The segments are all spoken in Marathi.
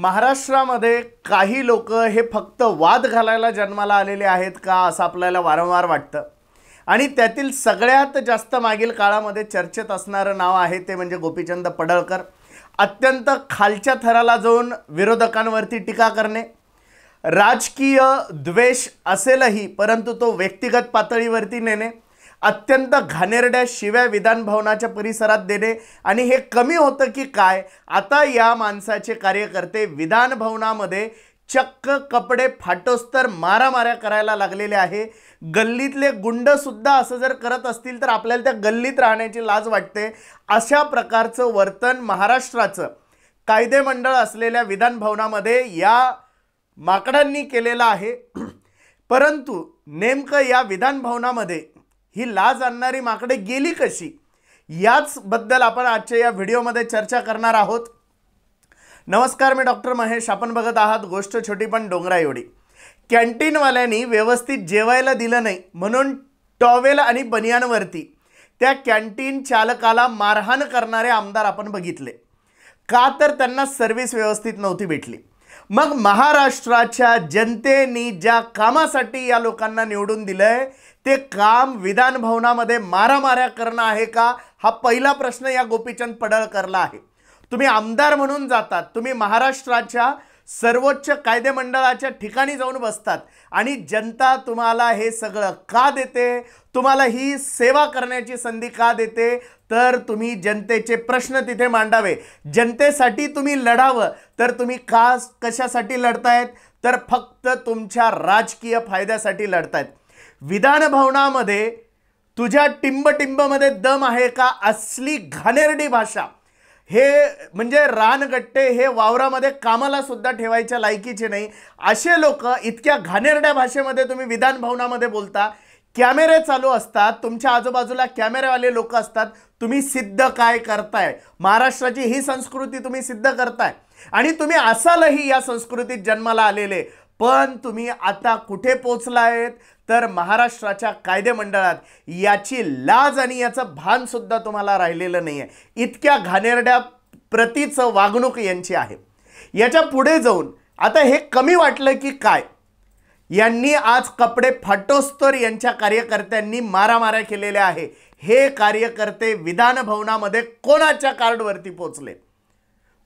महाराष्ट्रामध्ये काही लोक हे फक्त वाद घालायला जन्माला आलेले आहेत का असं आपल्याला वारंवार वाटतं आणि त्यातील सगळ्यात जास्त मागील काळामध्ये चर्चेत असणारं नाव आहे ते म्हणजे गोपीचंद पडळकर। अत्यंत खालच्या थराला जाऊन विरोधकांवरती टीका करणे, राजकीय द्वेष असेलही परंतु तो व्यक्तिगत पातळीवरती नेणे, अत्यंत घाणेरड्या शिव्या विधान भवनाच्या परिसरात देणे आणि हे कमी होतं की काय, आता या माणसाचे कार्यकर्ते विधान भवनामध्ये चक्क कपडे फाटोस्तर मारामाऱ्या करायला लागलेले आहे। गल्लीतले गुंड सुद्धा असं जर करत असतील तर आपल्याला त्या गल्लीत राहण्याची लाज वाटते। अशा प्रकारचं वर्तन महाराष्ट्राचं कायदेमंडळ असलेल्या विधान भवनामध्ये या माकडांनी केलेलं आहे। परंतु नेमकं या विधान भवनामध्ये ही लाज आणणारी माकडे गेली कशी, याच बद्दल आपण आजच्या या व्हिडिओमध्ये चर्चा करणार आहोत। नमस्कार, मी डॉक्टर महेश, आपण बघत आहात गोष्ट छोटी पण डोंगरा एवढी। कॅन्टीनवाल्यांनी व्यवस्थित जेवायला दिलं नाही म्हणून टॉवेल आणि बनियानवरती त्या कॅन्टीन चालकाला मारहाण करणारे आमदार आपण बघितले का, तर त्यांना सर्व्हिस व्यवस्थित नव्हती भेटली। मग महाराष्ट्राच्या जनतेने ज्या कामासाठी या लोकांना निवडून दिलंय ते काम विधान भवनामध्ये मारामाऱ्या करणं आहे का, हा पहिला प्रश्न या गोपीचंद पडळकरला आहे। तुम्ही आमदार म्हणून जातात, तुम्ही महाराष्ट्राच्या सर्वोच्च कायदेमंडळाच्या ठिकाणी जाऊन बसतात आणि जनता तुम्हाला हे सगळं का देते, तुम्हाला ही सेवा करण्याची संधी का देते, तर तुम्ही जनतेचे प्रश्न तिथे मांडावे, जनतेसाठी तुम्ही लढावं। तर तुम्ही का कशासाठी लढतायत, तर फक्त तुमच्या राजकीय फायद्यासाठी लढतायत। विधान भवनामध्ये तुझ्या टिंबटिंबमध्ये दम आहे का, असली घाणेरडी भाषा, हे म्हणजे रानगट्टे हे वावरामध्ये कामाला सुद्धा ठेवायच्या लायकीचे नाही, असे लोक इतक्या घाणेरड्या भाषेमध्ये तुम्ही विधान भवनामध्ये बोलता। कॅमेरे चालू असतात, तुमच्या आजूबाजूला कॅमेरेवाले लोक असतात, तुम्ही सिद्ध काय करताय, महाराष्ट्राची ही संस्कृती तुम्ही सिद्ध करताय आणि तुम्ही असालही या संस्कृतीत जन्माला आलेले, पण तुम्ही आता कुठे पोचलायत, तर महाराष्ट्राच्या कायदेमंडळात याची लाज आणि याचं भान सुद्धा तुम्हाला राहिलेलं नाही आहे। इतक्या घाणेरड्या प्रतीचं वागणूक यांची आहे। याच्या पुढे जाऊन आता हे कमी वाटलं की काय, यांनी आज कपडे फाटोस्तर यांच्या कार्यकर्त्यांनी मारामाऱ्या केलेल्या आहे। हे कार्यकर्ते विधान भवनामध्ये कोणाच्या कार्डवरती पोचले,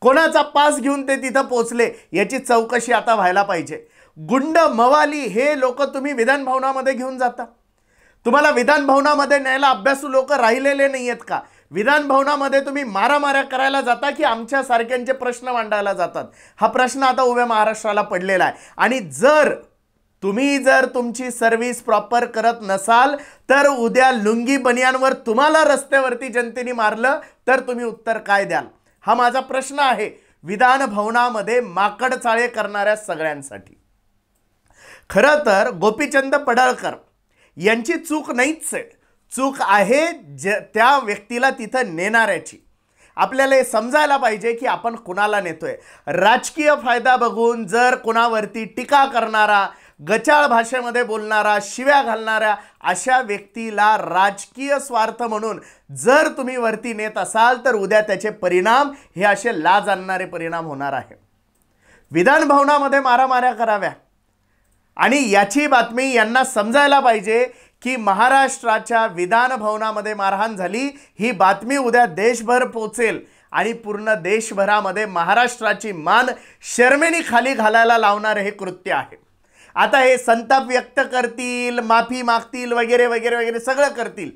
कोणाचा पास घेऊन ते तिथं पोचले, याची चौकशी आता व्हायला पाहिजे। गुंड मवाली हे लोक तुम्ही विधान भवनामध्ये घेऊन जाता, तुम्हाला विधान भवनामध्ये न्यायला अभ्यासू लोक राहिलेले नाही आहेत का? विधान भवनामध्ये तुम्ही मारामाऱ्या करायला जाता की आमच्या सारख्यांचे प्रश्न मांडायला जातात, हा प्रश्न आता उभ्या महाराष्ट्राला पडलेला आहे। आणि जर तुम्ही तुमची सर्व्हिस प्रॉपर करत नसाल तर उद्या लुंगी बनियानवर तुम्हाला रस्त्यावरती जनतेने मारलं तर तुम्ही उत्तर काय द्याल, हा माझा प्रश्न आहे विधान भवनामध्ये माकड चाळे करणाऱ्या सगळ्यांसाठी। खरं तर गोपीचंद पडळकर यांची चूक नाहीच आहे, चूक आहे त्या व्यक्तीला तिथं नेणाऱ्याची। आपल्याला हे समजायला पाहिजे की आपण कुणाला नेतोय। राजकीय फायदा बघून जर कुणावरती टीका करणारा, गचाळ भाषेमध्ये बोलणारा, शिव्या घालणाऱ्या अशा व्यक्तीला राजकीय स्वार्थ म्हणून जर तुम्ही वरती नेत असाल तर उद्या त्याचे परिणाम हे असे लाज आणणारे परिणाम होणार आहे। विधान भवनामध्ये मारामाऱ्या कराव्या आणि याची बातमी यांना समजायला पाहिजे की महाराष्ट्राच्या विधान भवनामध्ये मारहाण झाली, ही बातमी उद्या देशभर पोचेल आणि पूर्ण देशभरामध्ये महाराष्ट्राची मान शर्मेने खाली घालायला लावणारे हे कृत्य आहे। आता हे संताप व्यक्त करतील, माफी मागतील, वगैरे वगैरे वगैरे सगळं करतील,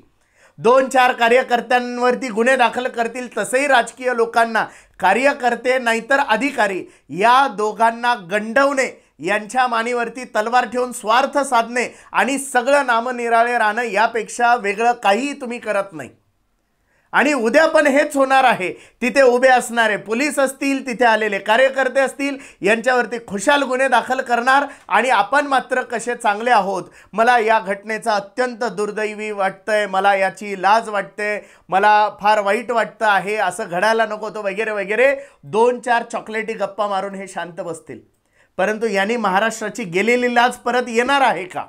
2-4 कार्यकर्त्यांवरती गुन्हे दाखल करतील, तसंही राजकीय लोकांना, कार्यकर्ते नाहीतर अधिकारी या दोघांना गंडवणे, यांच्या मानेवरती तलवार ठेवून स्वार्थ साधणे आणि सगळं नामनिराळे राहणं यापेक्षा वेगळं काही तुम्ही करत नाही। आणि उद्या पण हेच होणार आहे। तिथे उभे असणारे पोलीस असतील, तिथे आलेले कार्यकर्ते असतील, यांच्यावरती खुशाल गुन्हे दाखल करणार आणि आपण मात्र कसे चांगले आहोत, मला या घटनेचा अत्यंत दुर्दैवी वाटतंय, मला याची लाज वाटते, मला फार वाईट वाटतं आहे, असं घडायला नको होतं वगैरे वगैरे 2-4 चॉकलेटी गप्पा मारून हे शांत बसतील। परंतु यांनी महाराष्ट्राची गेलेली लाज परत येणार आहे का,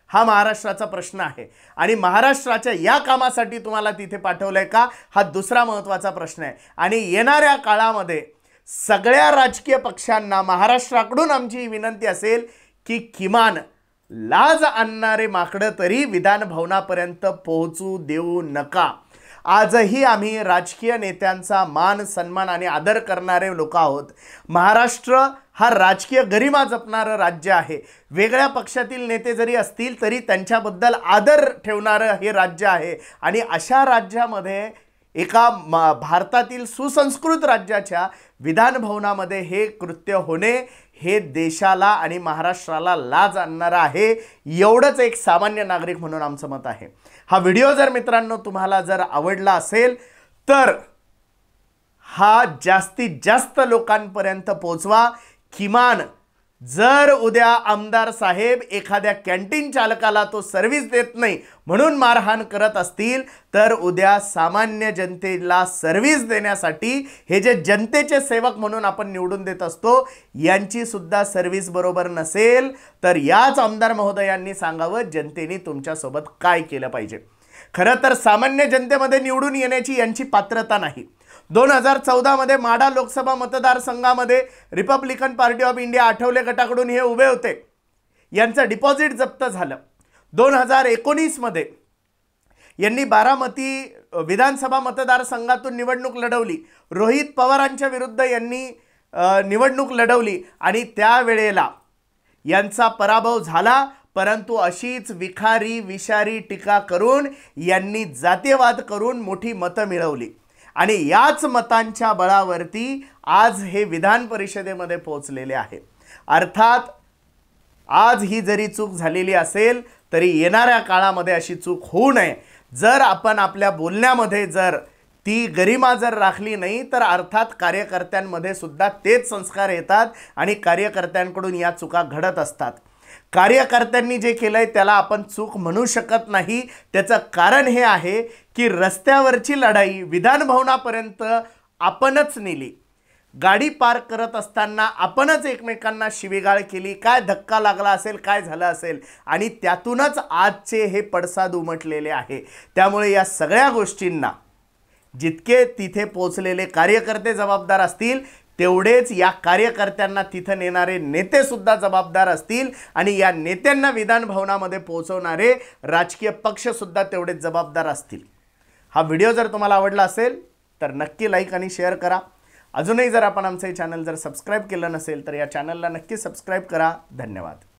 हा महाराष्ट्राचा प्रश्न आहे। आणि महाराष्ट्राच्या या कामासाठी तुम्हाला तिथे पाठवलंय का, हा दुसरा महत्त्वाचा प्रश्न आहे। आणि येणाऱ्या काळामध्ये सगळ्या राजकीय पक्षांना महाराष्ट्राकडून आमची ही विनंती असेल की किमान लाज आणणारे माकडं तरी विधान भवनापर्यंत पोहोचू देऊ नका. आजही आम्ही राजकीय नेत्यांचा मान सन्मान आणि आदर करणारे लोक आहोत. महाराष्ट्र हा राजकीय गरिमा जपणारं राज्य आहे. वेगळ्या पक्षातील नेते जरी असतील तरी त्यांच्याबद्दल आदर ठेवणारं हे राज्य आहे. आणि अशा राज्यामध्ये एका भारतातील सुसंस्कृत राज्याच्या विधानभवनामध्ये हे कृत्य होणे हे देशाला आणि महाराष्ट्राला लाज आणणारं आहे. एवढंच एक सामान्य नागरिक म्हणून आमचं मत आहे. हा व्हिडिओ जर मित्रांनो तुम्हाला जर आवडला असेल तर हा जास्तीत जास्त लोकांपर्यंत पोहोचवा. किमान जर उद्या आमदार साहेब एखाद्या कॅन्टीन चालकाला तो सर्व्हिस देत नाही म्हणून मारहाण करत असतील तर उद्या सामान्य जनतेला सर्व्हिस देण्यासाठी हे जे जनतेचे सेवक म्हणून आपण निवडून देत असतो यांची सुद्धा सर्व्हिस बरोबर नसेल तर याच आमदार महोदयांनी सांगावं जनतेने तुमच्यासोबत काय केलं पाहिजे. खरं तर सामान्य जनतेमध्ये निवडून येण्याची यांची पात्रता नाही. 2014 मध्ये माढा लोकसभा मतदारसंघामध्ये Republican party of India Athawale गटाकडून हे उभे होते. यांचं डिपॉझिट जप्त झालं. 2019 मध्ये यांनी बारामती विधानसभा मतदारसंघातून निवडणूक लढवली. रोहित पवारांच्या विरुद्ध यांनी निवडणूक लढवली आणि त्यावेळेला यांचा पराभव झाला. परंतु अशीच विखारी विषारी टीका करून यांनी जातीयवाद करून मोठी मतं मिळवली आणि याच मतांच्या बळावरती आज हे विधान परिषदेमध्ये पोहोचलेले आहे. अर्थात आज ही जरी चूक झालेली असेल तरी येणाऱ्या काळामध्ये अशी चूक होऊ नये. जर आपण आपल्या बोलण्यामध्ये जर ती गरिमा जर राखली नाही तर अर्थात कार्यकर्त्यांमध्ये सुद्धा तेच संस्कार येतात आणि कार्यकर्त्यांकडून या चुका घडत असतात. कार्यकर्त्यांनी जे केलंय त्याला आपण चूक म्हणू शकत नाही. त्याचं कारण हे आहे की रस्त्यावरची लढाई विधानभवनापर्यंत आपणच नेली. गाडी पार्क करत असताना आपणच एकमेकांना शिवीगाळ केली. काय धक्का लागला असेल, काय झालं असेल आणि त्यातूनच आजचे हे पडसाद उमटलेले आहे. त्यामुळे या सगळ्या गोष्टींना जितके तिथे पोहोचलेले कार्यकर्ते जबाबदार असतील तेवढेच या कार्यकर्त्यांना तिथं नेणारे नेते सुद्धा जबाबदार असतील आणि या नेत्यांना विधानभवनामध्ये पोहोचवणारे राजकीय पक्ष सुद्धा तेवढेच जबाबदार असतील. हा व्हिडिओ जर तुम्हाला आवडला असेल तर नक्की लाईक आणि शेअर करा. अजूनही जर आपण आमचे चॅनल जर सबस्क्राईब केलं नसेल तर या चॅनलला नक्की सबस्क्राईब करा. धन्यवाद.